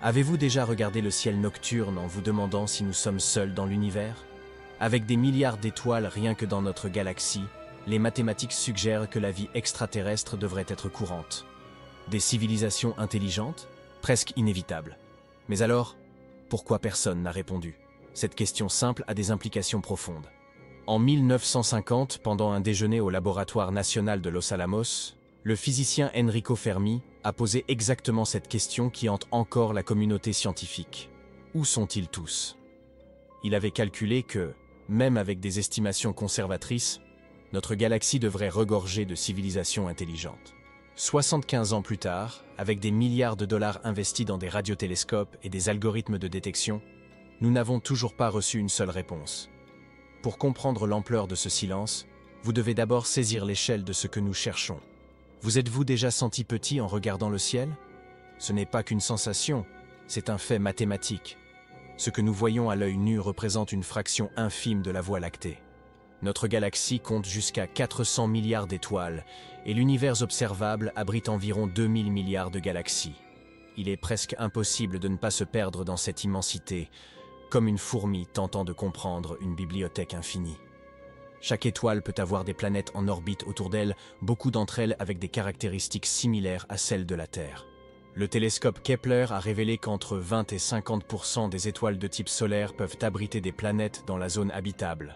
Avez-vous déjà regardé le ciel nocturne en vous demandant si nous sommes seuls dans l'univers? Avec des milliards d'étoiles rien que dans notre galaxie, les mathématiques suggèrent que la vie extraterrestre devrait être courante. Des civilisations intelligentes? Presque inévitables. Mais alors, pourquoi personne n'a répondu? Cette question simple a des implications profondes. En 1950, pendant un déjeuner au laboratoire national de Los Alamos, le physicien Enrico Fermi a posé exactement cette question qui hante encore la communauté scientifique. Où sont-ils tous? Il avait calculé que, même avec des estimations conservatrices, notre galaxie devrait regorger de civilisations intelligentes. 75 ans plus tard, avec des milliards de dollars investis dans des radiotélescopes et des algorithmes de détection, nous n'avons toujours pas reçu une seule réponse. Pour comprendre l'ampleur de ce silence, vous devez d'abord saisir l'échelle de ce que nous cherchons. Vous êtes-vous déjà senti petit en regardant le ciel? Ce n'est pas qu'une sensation, c'est un fait mathématique. Ce que nous voyons à l'œil nu représente une fraction infime de la Voie lactée. Notre galaxie compte jusqu'à 400 milliards d'étoiles et l'univers observable abrite environ 2000 milliards de galaxies. Il est presque impossible de ne pas se perdre dans cette immensité, comme une fourmi tentant de comprendre une bibliothèque infinie. Chaque étoile peut avoir des planètes en orbite autour d'elle, beaucoup d'entre elles avec des caractéristiques similaires à celles de la Terre. Le télescope Kepler a révélé qu'entre 20 et 50% des étoiles de type solaire peuvent abriter des planètes dans la zone habitable.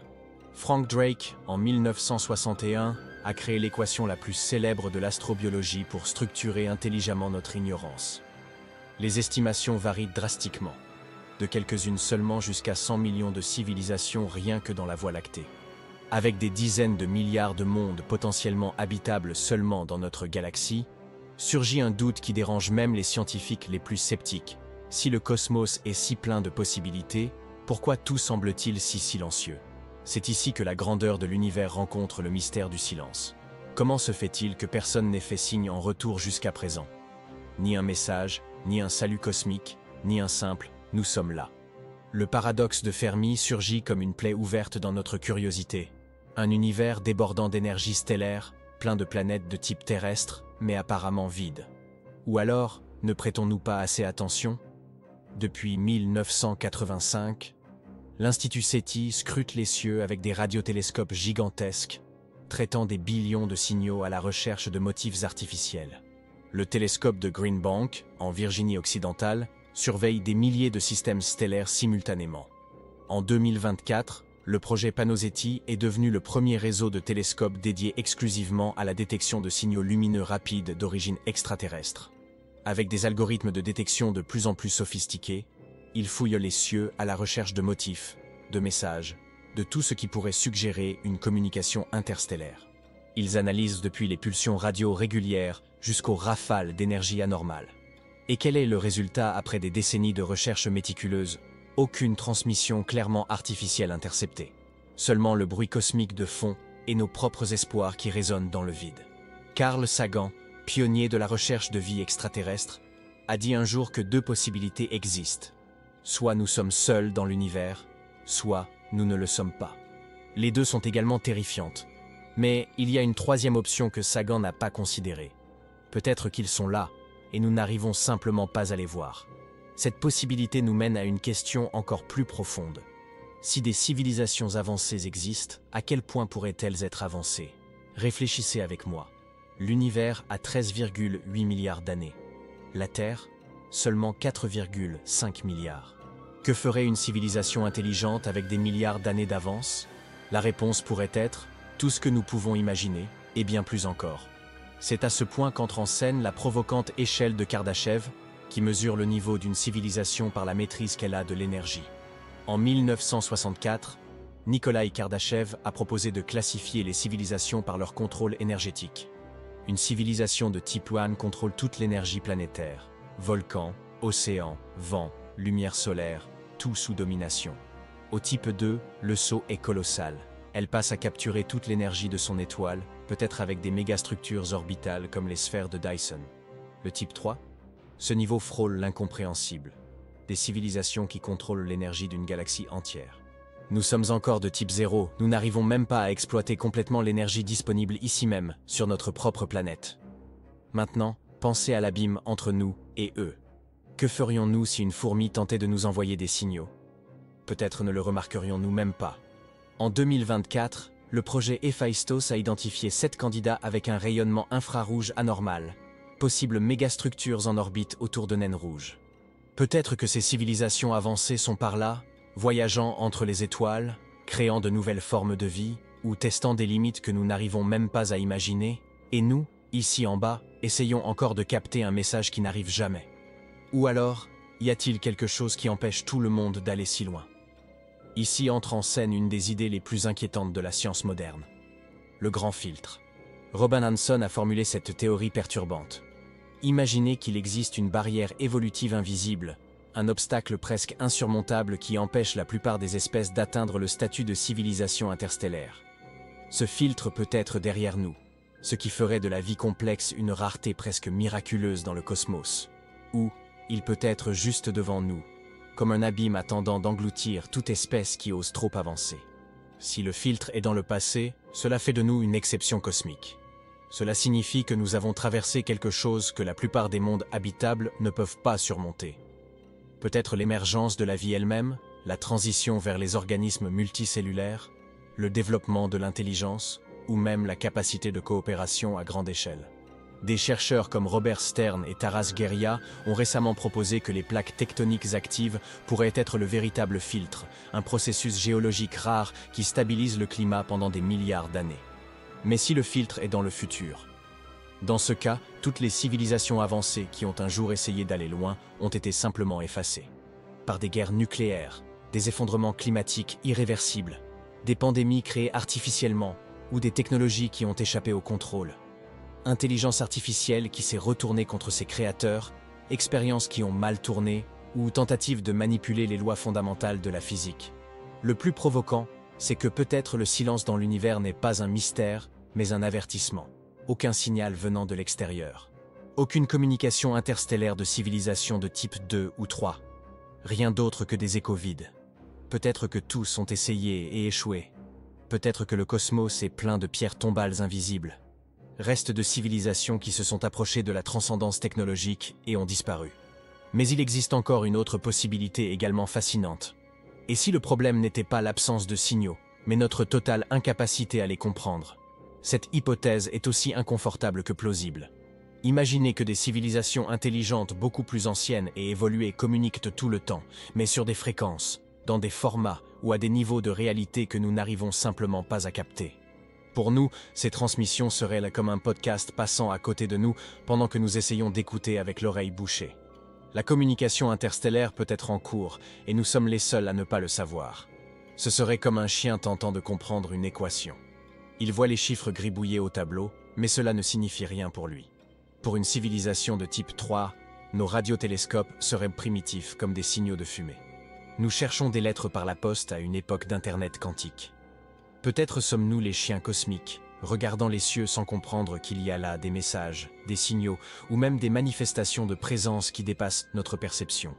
Frank Drake, en 1961, a créé l'équation la plus célèbre de l'astrobiologie pour structurer intelligemment notre ignorance. Les estimations varient drastiquement, de quelques-unes seulement jusqu'à 100 millions de civilisations rien que dans la Voie lactée. Avec des dizaines de milliards de mondes potentiellement habitables seulement dans notre galaxie, surgit un doute qui dérange même les scientifiques les plus sceptiques. Si le cosmos est si plein de possibilités, pourquoi tout semble-t-il si silencieux? C'est ici que la grandeur de l'univers rencontre le mystère du silence. Comment se fait-il que personne n'ait fait signe en retour jusqu'à présent? Ni un message, ni un salut cosmique, ni un simple « nous sommes là ». Le paradoxe de Fermi surgit comme une plaie ouverte dans notre curiosité. Un univers débordant d'énergie stellaire, plein de planètes de type terrestre, mais apparemment vide. Ou alors, ne prêtons-nous pas assez attention? Depuis 1985, l'Institut SETI scrute les cieux avec des radiotélescopes gigantesques, traitant des billions de signaux à la recherche de motifs artificiels. Le télescope de Green Bank, en Virginie occidentale, surveille des milliers de systèmes stellaires simultanément. En 2024, le projet PANOSETI est devenu le premier réseau de télescopes dédié exclusivement à la détection de signaux lumineux rapides d'origine extraterrestre. Avec des algorithmes de détection de plus en plus sophistiqués, il fouille les cieux à la recherche de motifs, de messages, de tout ce qui pourrait suggérer une communication interstellaire. Ils analysent depuis les pulsions radio régulières jusqu'aux rafales d'énergie anormale. Et quel est le résultat après des décennies de recherche méticuleuse? Aucune transmission clairement artificielle interceptée. Seulement le bruit cosmique de fond et nos propres espoirs qui résonnent dans le vide. Carl Sagan, pionnier de la recherche de vie extraterrestre, a dit un jour que deux possibilités existent. Soit nous sommes seuls dans l'univers, soit nous ne le sommes pas. Les deux sont également terrifiantes. Mais il y a une troisième option que Sagan n'a pas considérée. Peut-être qu'ils sont là, et nous n'arrivons simplement pas à les voir. Cette possibilité nous mène à une question encore plus profonde. Si des civilisations avancées existent, à quel point pourraient-elles être avancées? Réfléchissez avec moi. L'univers a 13,8 milliards d'années. La Terre, seulement 4,5 milliards. Que ferait une civilisation intelligente avec des milliards d'années d'avance? La réponse pourrait être tout ce que nous pouvons imaginer, et bien plus encore. C'est à ce point qu'entre en scène la provocante échelle de Kardashev, qui mesure le niveau d'une civilisation par la maîtrise qu'elle a de l'énergie. En 1964, Nikolai Kardashev a proposé de classifier les civilisations par leur contrôle énergétique. Une civilisation de type 1 contrôle toute l'énergie planétaire. Volcans, océans, vent, lumière solaire, tout sous domination. Au type 2, le saut est colossal. Elle passe à capturer toute l'énergie de son étoile, peut-être avec des mégastructures orbitales comme les sphères de Dyson. Le type 3? Ce niveau frôle l'incompréhensible. Des civilisations qui contrôlent l'énergie d'une galaxie entière. Nous sommes encore de type 0, nous n'arrivons même pas à exploiter complètement l'énergie disponible ici même, sur notre propre planète. Maintenant, pensez à l'abîme entre nous et eux. Que ferions-nous si une fourmi tentait de nous envoyer des signaux? Peut-être ne le remarquerions-nous même pas. En 2024, le projet Héphaïstos a identifié 7 candidats avec un rayonnement infrarouge anormal, possibles mégastructures en orbite autour de naines rouges. Peut-être que ces civilisations avancées sont par là, voyageant entre les étoiles, créant de nouvelles formes de vie, ou testant des limites que nous n'arrivons même pas à imaginer, et nous, ici en bas, essayons encore de capter un message qui n'arrive jamais. Ou alors, y a-t-il quelque chose qui empêche tout le monde d'aller si loin? Ici entre en scène une des idées les plus inquiétantes de la science moderne. Le grand filtre. Robin Hanson a formulé cette théorie perturbante. Imaginez qu'il existe une barrière évolutive invisible, un obstacle presque insurmontable qui empêche la plupart des espèces d'atteindre le statut de civilisation interstellaire. Ce filtre peut être derrière nous, ce qui ferait de la vie complexe une rareté presque miraculeuse dans le cosmos. Ou il peut être juste devant nous, comme un abîme attendant d'engloutir toute espèce qui ose trop avancer. Si le filtre est dans le passé, cela fait de nous une exception cosmique. Cela signifie que nous avons traversé quelque chose que la plupart des mondes habitables ne peuvent pas surmonter. Peut-être l'émergence de la vie elle-même, la transition vers les organismes multicellulaires, le développement de l'intelligence, ou même la capacité de coopération à grande échelle. Des chercheurs comme Robert Stern et Taras Geria ont récemment proposé que les plaques tectoniques actives pourraient être le véritable filtre, un processus géologique rare qui stabilise le climat pendant des milliards d'années. Mais si le filtre est dans le futur? Dans ce cas, toutes les civilisations avancées qui ont un jour essayé d'aller loin ont été simplement effacées. Par des guerres nucléaires, des effondrements climatiques irréversibles, des pandémies créées artificiellement ou des technologies qui ont échappé au contrôle. Intelligence artificielle qui s'est retournée contre ses créateurs, expériences qui ont mal tourné ou tentatives de manipuler les lois fondamentales de la physique. Le plus provoquant, c'est que peut-être le silence dans l'univers n'est pas un mystère, mais un avertissement. Aucun signal venant de l'extérieur. Aucune communication interstellaire de civilisation de type 2 ou 3. Rien d'autre que des échos vides. Peut-être que tous ont essayé et échoué. Peut-être que le cosmos est plein de pierres tombales invisibles. Restes de civilisations qui se sont approchées de la transcendance technologique et ont disparu. Mais il existe encore une autre possibilité également fascinante. Et si le problème n'était pas l'absence de signaux, mais notre totale incapacité à les comprendre? Cette hypothèse est aussi inconfortable que plausible. Imaginez que des civilisations intelligentes beaucoup plus anciennes et évoluées communiquent tout le temps, mais sur des fréquences, dans des formats ou à des niveaux de réalité que nous n'arrivons simplement pas à capter. Pour nous, ces transmissions seraient là comme un podcast passant à côté de nous pendant que nous essayons d'écouter avec l'oreille bouchée. La communication interstellaire peut être en cours et nous sommes les seuls à ne pas le savoir. Ce serait comme un chien tentant de comprendre une équation. Il voit les chiffres gribouillés au tableau, mais cela ne signifie rien pour lui. Pour une civilisation de type 3, nos radiotélescopes seraient primitifs comme des signaux de fumée. Nous cherchons des lettres par la poste à une époque d'Internet quantique. Peut-être sommes-nous les chiens cosmiques, regardant les cieux sans comprendre qu'il y a là des messages, des signaux ou même des manifestations de présence qui dépassent notre perception.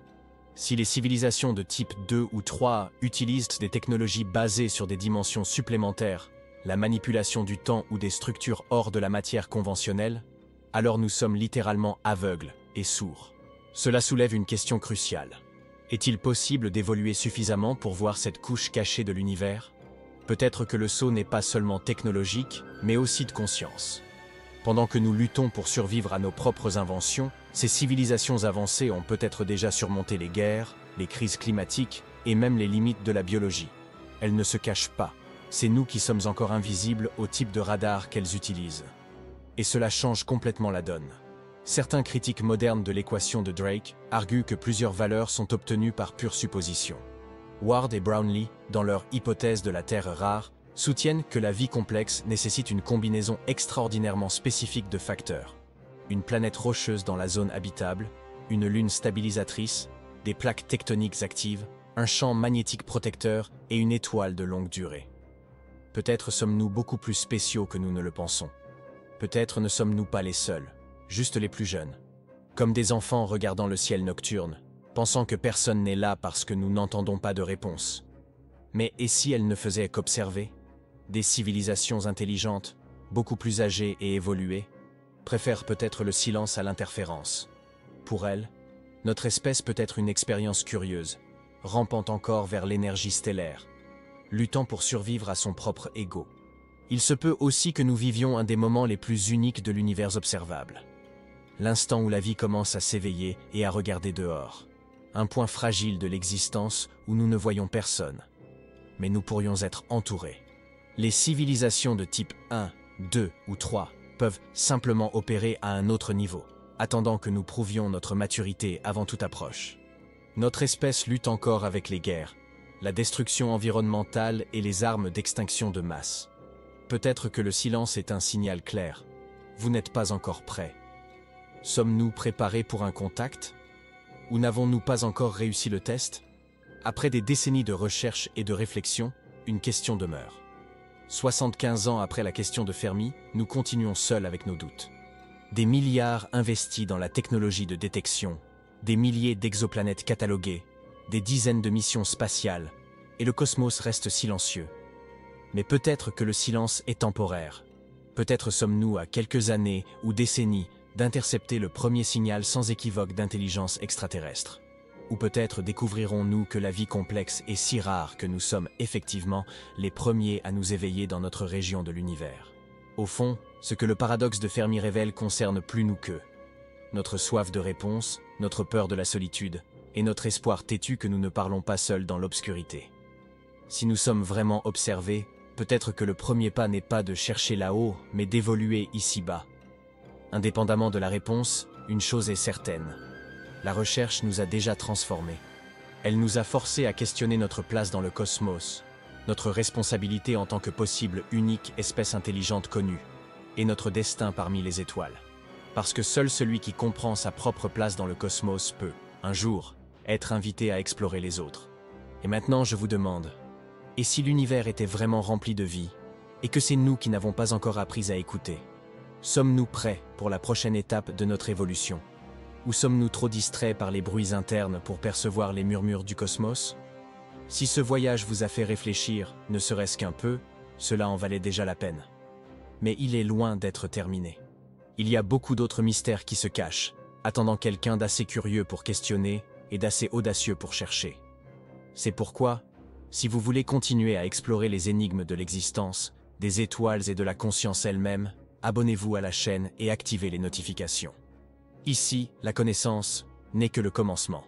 Si les civilisations de type 2 ou 3 utilisent des technologies basées sur des dimensions supplémentaires, la manipulation du temps ou des structures hors de la matière conventionnelle, alors nous sommes littéralement aveugles et sourds. Cela soulève une question cruciale. Est-il possible d'évoluer suffisamment pour voir cette couche cachée de l'univers ? Peut-être que le saut n'est pas seulement technologique, mais aussi de conscience. Pendant que nous luttons pour survivre à nos propres inventions, ces civilisations avancées ont peut-être déjà surmonté les guerres, les crises climatiques et même les limites de la biologie. Elles ne se cachent pas. C'est nous qui sommes encore invisibles au type de radar qu'elles utilisent. Et cela change complètement la donne. Certains critiques modernes de l'équation de Drake arguent que plusieurs valeurs sont obtenues par pure supposition. Ward et Brownlee, dans leur hypothèse de la Terre rare, soutiennent que la vie complexe nécessite une combinaison extraordinairement spécifique de facteurs. Une planète rocheuse dans la zone habitable, une lune stabilisatrice, des plaques tectoniques actives, un champ magnétique protecteur et une étoile de longue durée. Peut-être sommes-nous beaucoup plus spéciaux que nous ne le pensons. Peut-être ne sommes-nous pas les seuls, juste les plus jeunes. Comme des enfants regardant le ciel nocturne, pensant que personne n'est là parce que nous n'entendons pas de réponse. Mais et si elles ne faisaient qu'observer? Des civilisations intelligentes, beaucoup plus âgées et évoluées, préfèrent peut-être le silence à l'interférence. Pour elles, Notre espèce peut être une expérience curieuse, rampant encore vers l'énergie stellaire, luttant pour survivre à son propre ego. Il se peut aussi que nous vivions un des moments les plus uniques de l'univers observable. L'instant où la vie commence à s'éveiller et à regarder dehors. Un point fragile de l'existence où nous ne voyons personne. Mais nous pourrions être entourés. Les civilisations de type 1, 2 ou 3 peuvent simplement opérer à un autre niveau, attendant que nous prouvions notre maturité avant toute approche. Notre espèce lutte encore avec les guerres, la destruction environnementale et les armes d'extinction de masse. Peut-être que le silence est un signal clair. Vous n'êtes pas encore prêts. Sommes-nous préparés pour un contact? Ou n'avons-nous pas encore réussi le test? Après des décennies de recherche et de réflexion, une question demeure. 75 ans après la question de Fermi, nous continuons seuls avec nos doutes. Des milliards investis dans la technologie de détection, des milliers d'exoplanètes cataloguées, des dizaines de missions spatiales, et le cosmos reste silencieux. Mais peut-être que le silence est temporaire. Peut-être sommes-nous à quelques années ou décennies d'intercepter le premier signal sans équivoque d'intelligence extraterrestre. Ou peut-être découvrirons-nous que la vie complexe est si rare que nous sommes effectivement les premiers à nous éveiller dans notre région de l'univers. Au fond, ce que le paradoxe de Fermi révèle concerne plus nous qu'eux. Notre soif de réponse, notre peur de la solitude, et notre espoir têtu que nous ne parlons pas seuls dans l'obscurité. Si nous sommes vraiment observés, peut-être que le premier pas n'est pas de chercher là-haut, mais d'évoluer ici-bas. Indépendamment de la réponse, une chose est certaine. La recherche nous a déjà transformés. Elle nous a forcés à questionner notre place dans le cosmos, notre responsabilité en tant que possible unique espèce intelligente connue, et notre destin parmi les étoiles. Parce que seul celui qui comprend sa propre place dans le cosmos peut, un jour, être invité à explorer les autres. Et maintenant je vous demande, et si l'univers était vraiment rempli de vie, et que c'est nous qui n'avons pas encore appris à écouter? Sommes-nous prêts pour la prochaine étape de notre évolution? Ou sommes-nous trop distraits par les bruits internes pour percevoir les murmures du cosmos? Si ce voyage vous a fait réfléchir, ne serait-ce qu'un peu, cela en valait déjà la peine. Mais il est loin d'être terminé. Il y a beaucoup d'autres mystères qui se cachent, attendant quelqu'un d'assez curieux pour questionner et d'assez audacieux pour chercher. C'est pourquoi, si vous voulez continuer à explorer les énigmes de l'existence, des étoiles et de la conscience elle-même, abonnez-vous à la chaîne et activez les notifications. Ici, la connaissance n'est que le commencement.